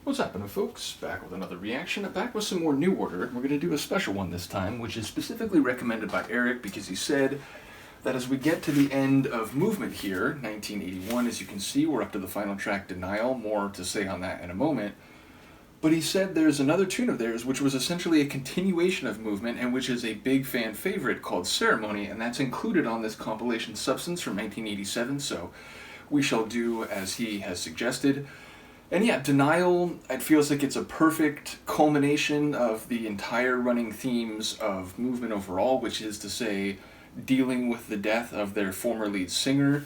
What's happening, folks? Back with another reaction, back with some more New Order. We're going to do a special one this time, which is specifically recommended by Erik because he said that as we get to the end of movement here, 1981, as you can see, we're up to the final track, Denial. More to say on that in a moment. But he said there's another tune of theirs which was essentially a continuation of movement and which is a big fan favorite called Ceremony, and that's included on this compilation Substance from 1987, so we shall do as he has suggested. And yeah, Denial, it feels like it's a perfect culmination of the entire running themes of movement overall, which is to say, dealing with the death of their former lead singer.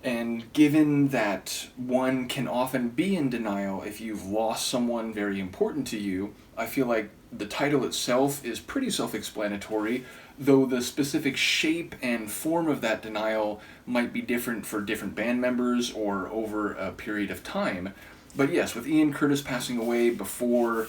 And given that one can often be in denial if you've lost someone very important to you, I feel like the title itself is pretty self-explanatory, though the specific shape and form of that denial might be different for different band members or over a period of time. But yes, with Ian Curtis passing away before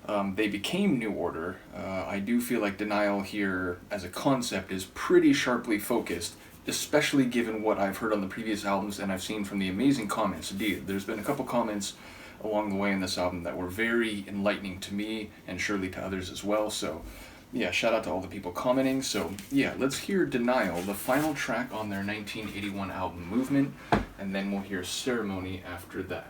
they became New Order, I do feel like Denial here as a concept is pretty sharply focused, especially given what I've heard on the previous albums and I've seen from the amazing comments. Indeed, there's been a couple comments along the way in this album that were very enlightening to me and surely to others as well. So yeah, shout out to all the people commenting. So yeah, let's hear Denial, the final track on their 1981 album Movement, and then we'll hear Ceremony after that.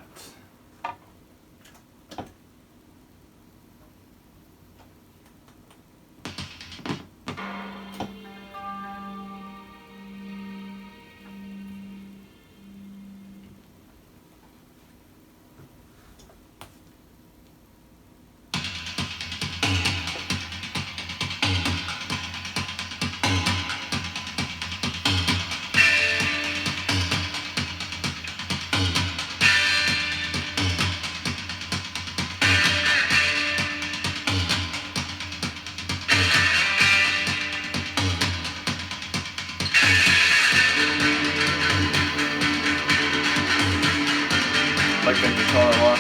Like that guitar a lot.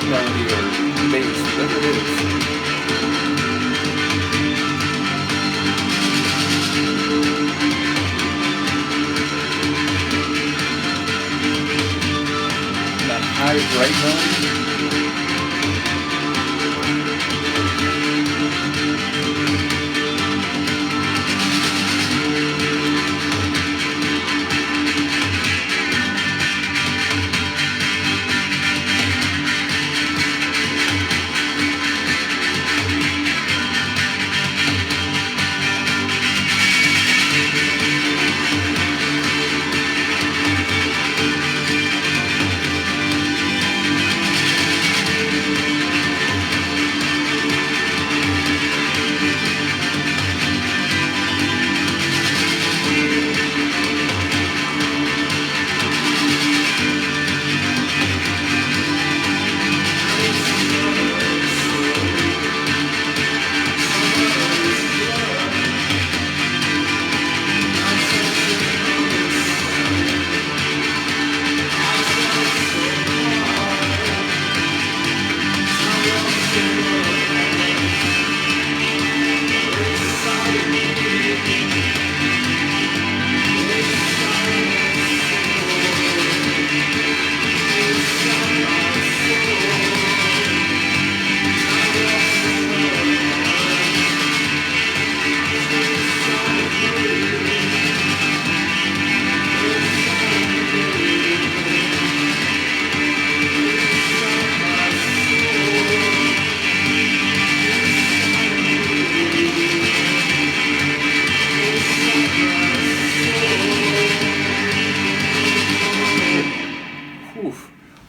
Melody or bass, whatever it is. That high, bright melody.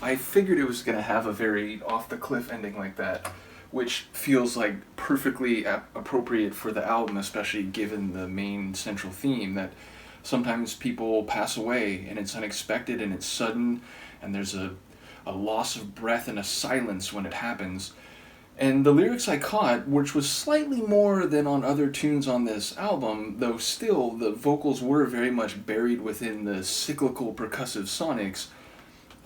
I figured it was going to have a very off-the-cliff ending like that, which feels like perfectly appropriate for the album, especially given the main central theme that sometimes people pass away and it's unexpected and it's sudden and there's a loss of breath and a silence when it happens. And the lyrics I caught, which was slightly more than on other tunes on this album, though still the vocals were very much buried within the cyclical percussive sonics,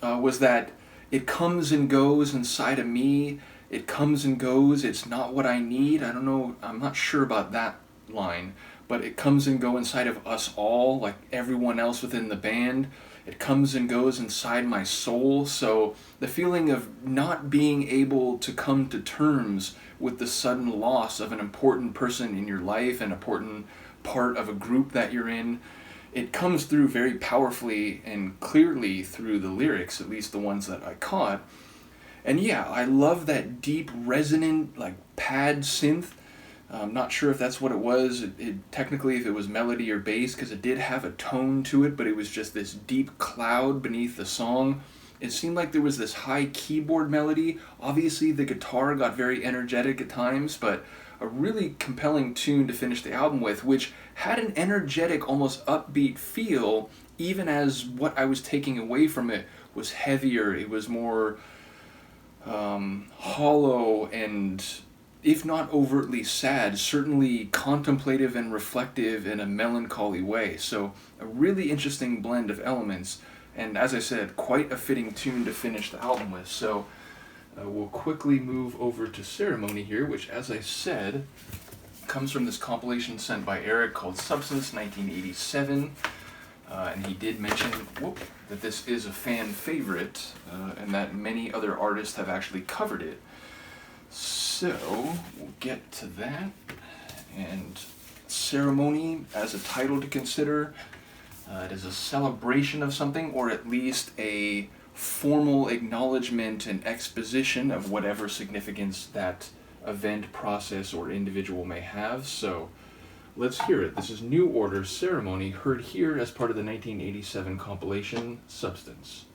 was that it comes and goes inside of me, it comes and goes, it's not what I need. I don't know, I'm not sure about that line, but it comes and goes inside of us all, like everyone else within the band. It comes and goes inside my soul. So the feeling of not being able to come to terms with the sudden loss of an important person in your life, an important part of a group that you're in, it comes through very powerfully and clearly through the lyrics, at least the ones that I caught. And yeah, I love that deep, resonant, like pad synth. I'm not sure if that's what it was, technically if it was melody or bass, because it did have a tone to it, but it was just this deep cloud beneath the song. It seemed like there was this high keyboard melody. Obviously the guitar got very energetic at times, but a really compelling tune to finish the album with, which had an energetic, almost upbeat feel, even as what I was taking away from it was heavier. It was more hollow and, if not overtly sad, certainly contemplative and reflective in a melancholy way. So a really interesting blend of elements, and as I said, quite a fitting tune to finish the album with. So we'll quickly move over to Ceremony here, which, as I said, comes from this compilation sent by Erik called Substance 1987. And he did mention that this is a fan favorite, and that many other artists have actually covered it. So we'll get to that. And Ceremony as a title to consider, it is a celebration of something, or at least a formal acknowledgement and exposition of whatever significance that event, process, or individual may have. So let's hear it. This is New Order's Ceremony, heard here as part of the 1987 compilation Substance.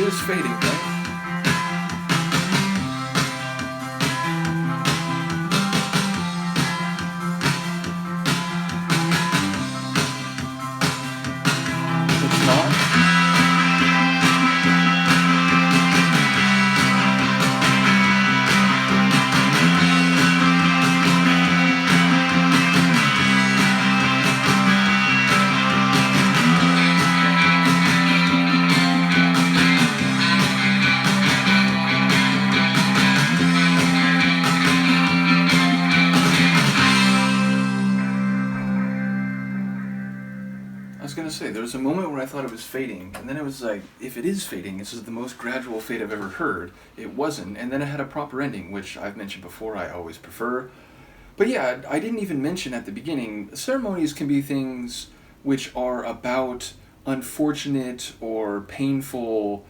is fading, right? It's not. I was gonna say, there was a moment where I thought it was fading, and then it was like, if it is fading, this is the most gradual fade I've ever heard. It wasn't, and then it had a proper ending, which I've mentioned before, I always prefer. But yeah, I didn't even mention at the beginning, ceremonies can be things which are about unfortunate or painful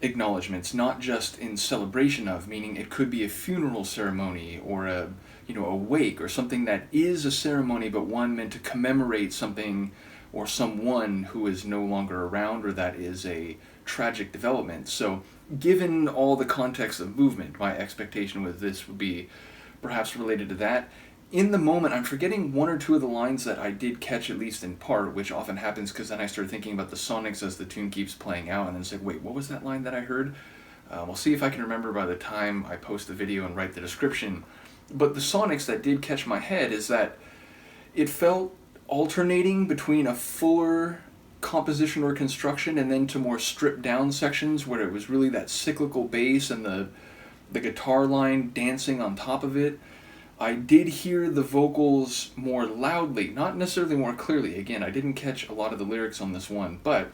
acknowledgments, not just in celebration of, meaning it could be a funeral ceremony or a wake or something that is a ceremony, but one meant to commemorate something or someone who is no longer around, or that is a tragic development. So given all the context of movement, my expectation with this would be perhaps related to that. In the moment, I'm forgetting one or two of the lines that I did catch, at least in part, which often happens because then I started thinking about the sonics as the tune keeps playing out, and then say, wait, what was that line that I heard? We'll see if I can remember by the time I post the video and write the description. But the sonics that did catch my head is that it felt alternating between a fuller composition or construction and then to more stripped down sections where it was really that cyclical bass and the guitar line dancing on top of it. I did hear the vocals more loudly, not necessarily more clearly. Again, I didn't catch a lot of the lyrics on this one, but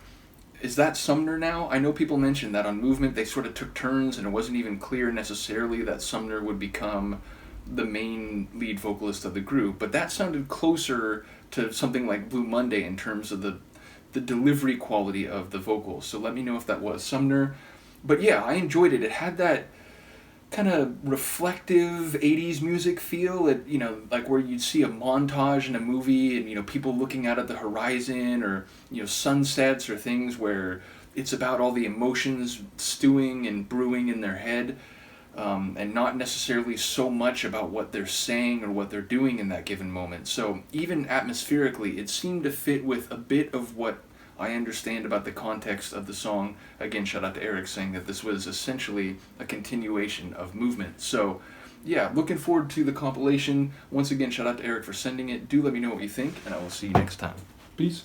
is that Sumner now? I know people mentioned that on Movement they sort of took turns and it wasn't even clear necessarily that Sumner would become the main lead vocalist of the group, but that sounded closer to something like Blue Monday in terms of the delivery quality of the vocals. So let me know if that was Sumner. But yeah, I enjoyed it. It had that kind of reflective 80s music feel, it, like where you'd see a montage in a movie and, people looking out at the horizon or, sunsets or things where it's about all the emotions stewing and brewing in their head. And not necessarily so much about what they're saying or what they're doing in that given moment. So even atmospherically, it seemed to fit with a bit of what I understand about the context of the song. Again, shout out to Erik saying that this was essentially a continuation of Movement. So yeah, looking forward to the compilation. Once again, shout out to Erik for sending it. Do let me know what you think, and I will see you next time. Peace.